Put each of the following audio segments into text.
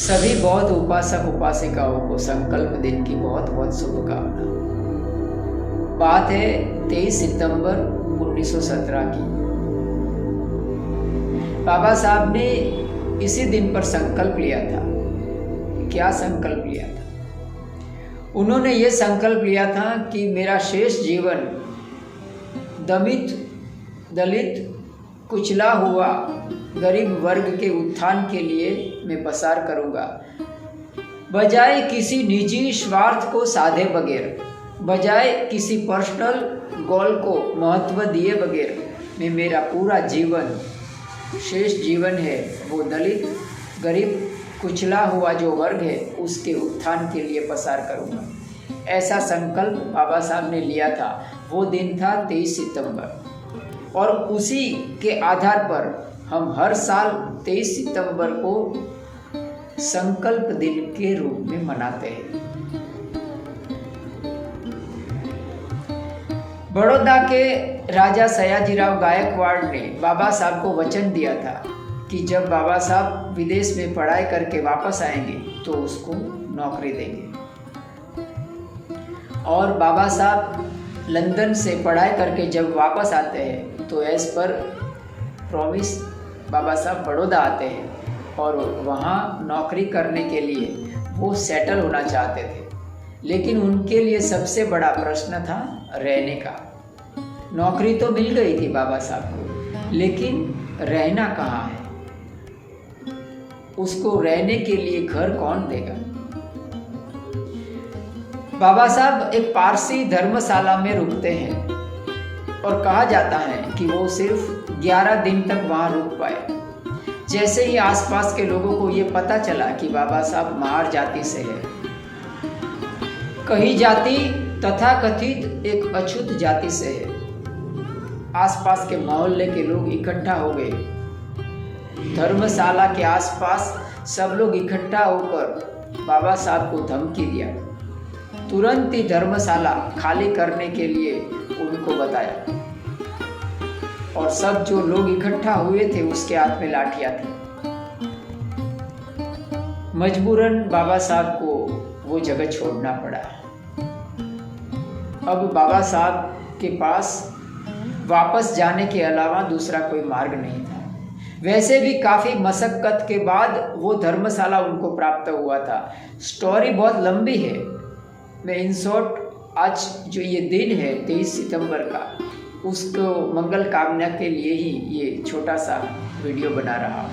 सभी बौद्ध उपासक उपासिकाओं को संकल्प दिन की बहुत बहुत शुभकामना। बात है 23 सितंबर 1917 की। बाबा साहब ने इसी दिन पर संकल्प लिया था। क्या संकल्प लिया था? उन्होंने ये संकल्प लिया था कि मेरा शेष जीवन दलित कुचला हुआ गरीब वर्ग के उत्थान के लिए मैं पसार करूंगा। बजाय किसी निजी स्वार्थ को साधे बगैर, बजाय किसी पर्सनल गोल को महत्व दिए बगैर, मैं मेरा पूरा जीवन, शेष जीवन है वो दलित गरीब कुचला हुआ जो वर्ग है उसके उत्थान के लिए पसार करूंगा। ऐसा संकल्प बाबा साहब ने लिया था। वो दिन था 23 सितंबर और उसी के आधार पर हम हर साल 23 सितंबर को संकल्प दिन के रूप में मनाते हैं। बड़ौदा के राजा सयाजीराव गायकवाड़ ने बाबा साहब को वचन दिया था कि जब बाबा साहब विदेश में पढ़ाई करके वापस आएंगे तो उसको नौकरी देंगे। और बाबा साहब लंदन से पढ़ाई करके जब वापस आते हैं तो एज पर प्रॉमिस बाबा साहब बड़ौदा आते हैं और वहाँ नौकरी करने के लिए वो सेटल होना चाहते थे। लेकिन उनके लिए सबसे बड़ा प्रश्न था रहने का। नौकरी तो मिल गई थी बाबा साहब को, लेकिन रहना कहाँ है? उसको रहने के लिए घर कौन देगा? बाबा साहब एक पारसी धर्मशाला में रुकते हैं और कहा जाता है कि वो सिर्फ 11 दिन तक वहां रुक पाए। जैसे ही आसपास के लोगों को ये पता चला कि बाबा साहब महार जाति से है, कही जाति तथाकथित एक अछूत जाति से है, आसपास के मोहल्ले के लोग इकट्ठा हो गए। धर्मशाला के आसपास सब लोग इकट्ठा होकर बाबा साहब को धमकी दिया। तुरंत ही धर्मशाला खाली करने के लिए उनको बताया और सब जो लोग इकट्ठा हुए थे उसके हाथ में लाठियां थी। मजबूरन बाबा साहब को वो जगह छोड़ना पड़ा। अब बाबा साहब के पास वापस जाने के अलावा दूसरा कोई मार्ग नहीं था। वैसे भी काफ़ी मशक्कत के बाद वो धर्मशाला उनको प्राप्त हुआ था। स्टोरी बहुत लंबी है। मैं इन शॉर्ट आज जो ये दिन है 23 सितंबर का, उसको मंगल कामना के लिए ही ये छोटा सा वीडियो बना रहा हूँ।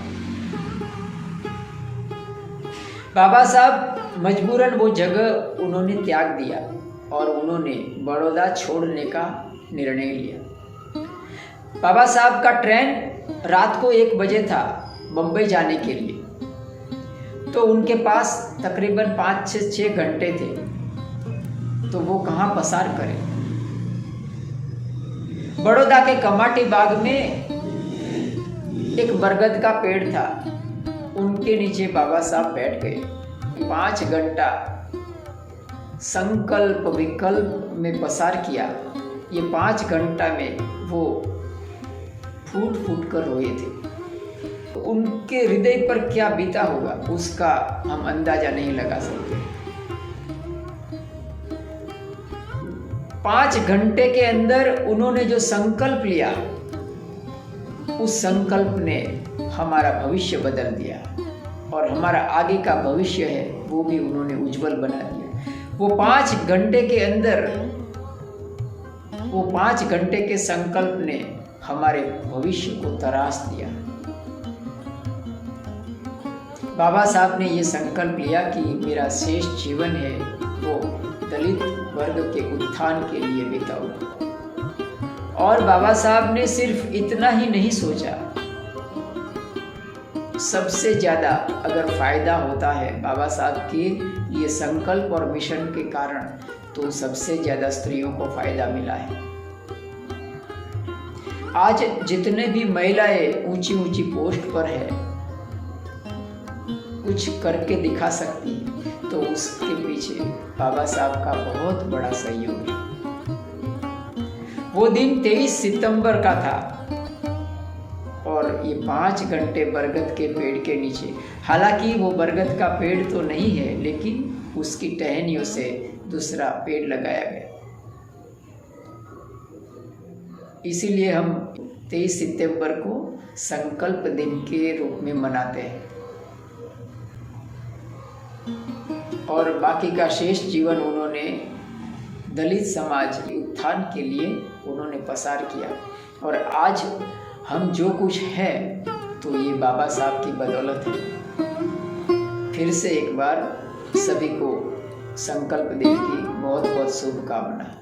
बाबा साहब मजबूरन वो जगह उन्होंने त्याग दिया और उन्होंने बड़ौदा छोड़ने का निर्णय लिया। बाबा साहब का ट्रेन रात को 1 बजे था बम्बई जाने के लिए, तो उनके पास तकरीबन 5 से 6 घंटे थे। तो वो कहाँ पसार करें? बड़ौदा के कमाटी बाग में एक बरगद का पेड़ था, उनके नीचे बाबा साहब बैठ गए। 5 घंटा संकल्प विकल्प में पसार किया। ये 5 घंटा में वो फूट फूट कर रोए थे। उनके हृदय पर क्या बीता होगा उसका हम अंदाजा नहीं लगा सकते। 5 घंटे के अंदर उन्होंने जो संकल्प लिया, उस संकल्प ने हमारा भविष्य बदल दिया और हमारा आगे का भविष्य है वो भी उन्होंने उज्जवल बना दिया। वो 5 घंटे के अंदर, वो 5 घंटे के संकल्प ने हमारे भविष्य को तराश दिया। बाबा साहब ने ये संकल्प लिया कि मेरा शेष जीवन है वो दलित वर्ग के उत्थान के लिए बिताऊंगा। और बाबा साहब ने सिर्फ इतना ही नहीं सोचा, सबसे ज़्यादा अगर फायदा होता है बाबा साहब के ये संकल्प और मिशन के कारण, तो सबसे ज़्यादा स्त्रियों को फायदा मिला है। आज जितने भी महिलाएं ऊंची ऊंची पोस्ट पर है, कुछ करके दिखा सकती, तो उसके पीछे बाबा साहब का बहुत बड़ा सहयोग है। वो दिन 23 सितंबर का था और ये 5 घंटे बरगद के पेड़ के नीचे, हालांकि वो बरगद का पेड़ तो नहीं है, लेकिन उसकी टहनियों से दूसरा पेड़ लगाया गया। इसीलिए हम 23 सितंबर को संकल्प दिन के रूप में मनाते हैं और बाकी का शेष जीवन उन्होंने दलित समाज के उत्थान के लिए उन्होंने पसार किया। और आज हम जो कुछ है तो ये बाबा साहब की बदौलत है। फिर से एक बार सभी को संकल्प दिन की बहुत बहुत शुभकामनाएं।